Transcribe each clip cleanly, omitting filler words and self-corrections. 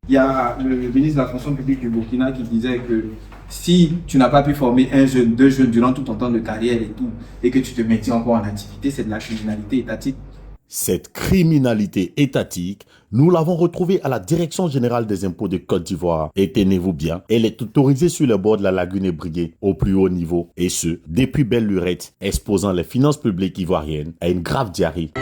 Il y a le ministre de la fonction publique du Burkina qui disait que si tu n'as pas pu former un jeune, deux jeunes durant tout ton temps de carrière et tout, et que tu te maintiens encore en activité, c'est de la criminalité étatique. Cette criminalité étatique, nous l'avons retrouvée à la Direction générale des impôts de Côte d'Ivoire. Et tenez-vous bien, elle est autorisée sur le bord de la lagune ébriée au plus haut niveau. Et ce, depuis belle lurette, exposant les finances publiques ivoiriennes à une grave diarrhée.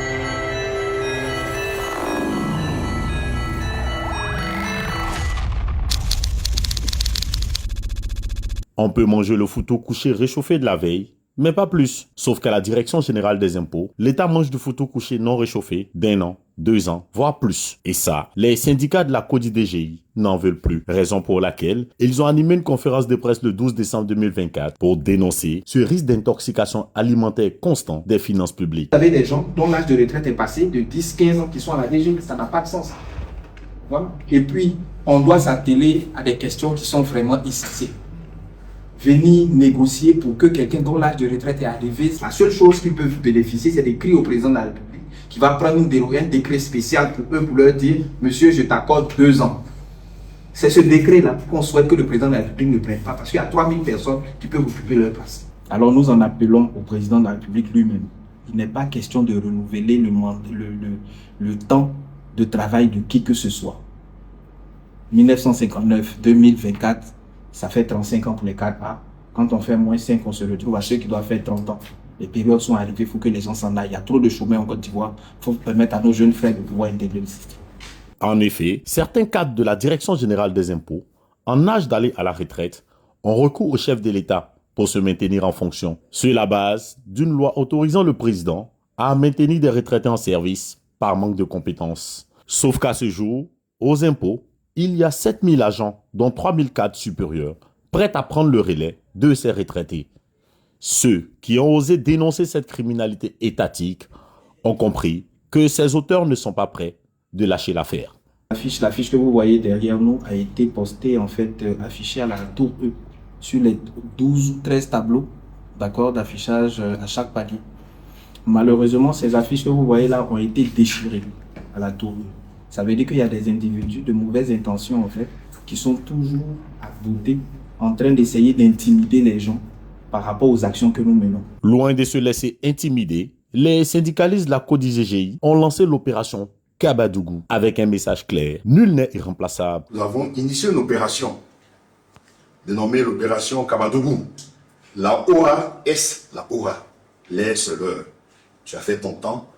On peut manger le foutou couché réchauffé de la veille, mais pas plus. Sauf qu'à la Direction générale des impôts, l'État mange du foutou couché non réchauffé d'1 an, 2 ans, voire plus. Et ça, les syndicats de la CODIDGI n'en veulent plus. Raison pour laquelle ils ont animé une conférence de presse le 12 décembre 2024 pour dénoncer ce risque d'intoxication alimentaire constant des finances publiques. Vous avez des gens dont l'âge de retraite est passé de 10-15 ans qui sont à la DG, ça n'a pas de sens. Voilà. Et puis, on doit s'atteler à des questions qui sont vraiment essentielles. Venir négocier pour que quelqu'un dont l'âge de retraite est arrivé, la seule chose qu'ils peuvent bénéficier, c'est d'écrire au président de la République qui va prendre un décret spécial pour eux, pour leur dire « Monsieur, je t'accorde 2 ans ». C'est ce décret-là qu'on souhaite que le président de la République ne prenne pas, parce qu'il y a 3000 personnes qui peuvent occuper leur place. Alors nous en appelons au président de la République lui-même. Il n'est pas question de renouveler le temps de travail de qui que ce soit. 1959-2024, ça fait 35 ans pour les 4A. Quand on fait moins 5, on se retrouve à ceux qui doivent faire 30 ans. Les périodes sont arrivées, il faut que les gens s'en aillent. Il y a trop de chômeurs en Côte d'Ivoire. Il faut permettre à nos jeunes frères de pouvoir intégrer le système. En effet, certains cadres de la Direction générale des impôts, en âge d'aller à la retraite, ont recours au chef de l'État pour se maintenir en fonction, sur la base d'une loi autorisant le président à maintenir des retraités en service par manque de compétences. Sauf qu'à ce jour, aux impôts, il y a 7000 agents, dont 3000 cadres supérieurs, prêts à prendre le relais de ces retraités. Ceux qui ont osé dénoncer cette criminalité étatique ont compris que ces auteurs ne sont pas prêts de lâcher l'affaire. L'affiche que vous voyez derrière nous a été postée, affichée à la tour E, sur les 12 ou 13 tableaux d'affichage à chaque palier. Malheureusement, ces affiches que vous voyez là ont été déchirées à la tour E. Ça veut dire qu'il y a des individus de mauvaises intentions, qui sont toujours à côté, en train d'essayer d'intimider les gens par rapport aux actions que nous menons. Loin de se laisser intimider, les syndicalistes de la CODIGGI ont lancé l'opération Kabadougou avec un message clair. Nul n'est irremplaçable. Nous avons initié une opération dénommée l'opération Kabadougou. La OA est la OA. Laisse-leur. Tu as fait ton temps,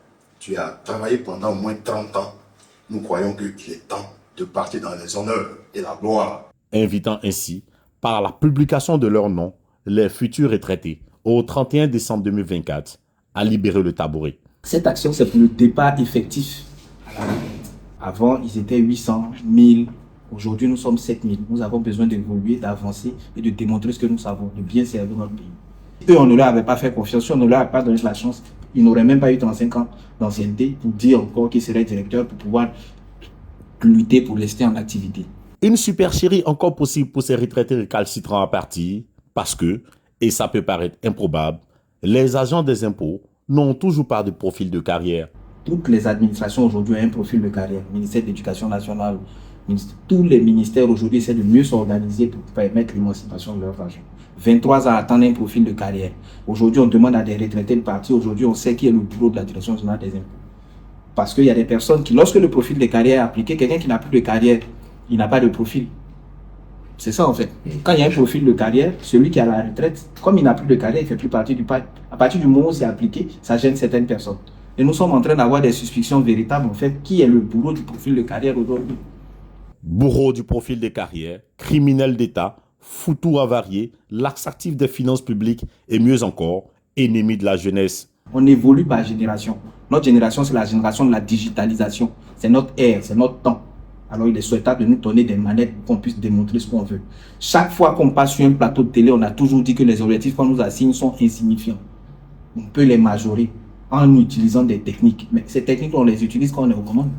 tu as travaillé pendant au moins 30 ans. Nous croyons qu'il est temps de partir dans les honneurs et la gloire. Invitant ainsi, par la publication de leur nom, les futurs retraités, au 31 décembre 2024, à libérer le tabouret. Cette action, c'est pour le départ effectif. Avant, ils étaient 800, 1000. Aujourd'hui, nous sommes 7000. Nous avons besoin d'évoluer, d'avancer et de démontrer ce que nous savons, de bien servir notre pays. Eux, on ne leur avait pas fait confiance, on ne leur a pas donné la chance. Ils n'auraient même pas eu 35 ans d'ancienneté pour dire encore qu'ils seraient directeurs pour pouvoir lutter pour rester en activité. Une supercherie encore possible pour ces retraités récalcitrants à partir parce que, et ça peut paraître improbable, les agents des impôts n'ont toujours pas de profil de carrière. Toutes les administrations aujourd'hui ont un profil de carrière. Ministère de l'Éducation nationale, tous les ministères aujourd'hui essaient de mieux s'organiser pour permettre l'émancipation de leurs agents. 23 ans à attendre un profil de carrière. Aujourd'hui, on demande à des retraités de partir. Aujourd'hui, on sait qui est le bureau de la Direction générale des impôts. Parce qu'il y a des personnes qui, lorsque le profil de carrière est appliqué, quelqu'un qui n'a plus de carrière, il n'a pas de profil. C'est ça en fait. Quand il y a un profil de carrière, celui qui a la retraite, comme il n'a plus de carrière, il ne fait plus partie du parti. À partir du moment où c'est appliqué, ça gêne certaines personnes. Et nous sommes en train d'avoir des suspicions véritables en fait. Qui est le bourreau du profil de carrière aujourd'hui? Bourreau du profil de carrière, criminel d'État, foutou avarié, laxatif des finances publiques et mieux encore, ennemi de la jeunesse. On évolue par génération. Notre génération, c'est la génération de la digitalisation. C'est notre ère, c'est notre temps. Alors il est souhaitable de nous donner des manettes pour qu'on puisse démontrer ce qu'on veut. Chaque fois qu'on passe sur un plateau de télé, on a toujours dit que les objectifs qu'on nous assigne sont insignifiants. On peut les majorer en utilisant des techniques. Mais ces techniques, on les utilise quand on est aux commandes.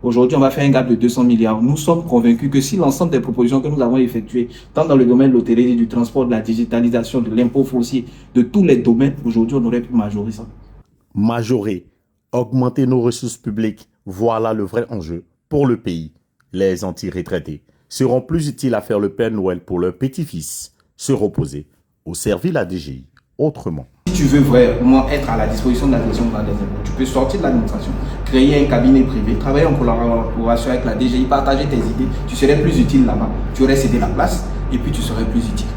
Aujourd'hui, on va faire un gap de 200 milliards. Nous sommes convaincus que si l'ensemble des propositions que nous avons effectuées, tant dans le domaine de l'hôtellerie, du transport, de la digitalisation, de l'impôt foncier, de tous les domaines, aujourd'hui, on aurait pu majorer ça. Majorer, augmenter nos ressources publiques, voilà le vrai enjeu pour le pays. Les anti-retraités seront plus utiles à faire le Père Noël pour leur petit-fils, se reposer ou servir la DGI autrement. Si tu veux vraiment être à la disposition de la direction générale des impôts, tu peux sortir de l'administration, créer un cabinet privé, travailler en collaboration avec la DGI, partager tes idées, tu serais plus utile là-bas, tu aurais cédé la place et puis tu serais plus utile.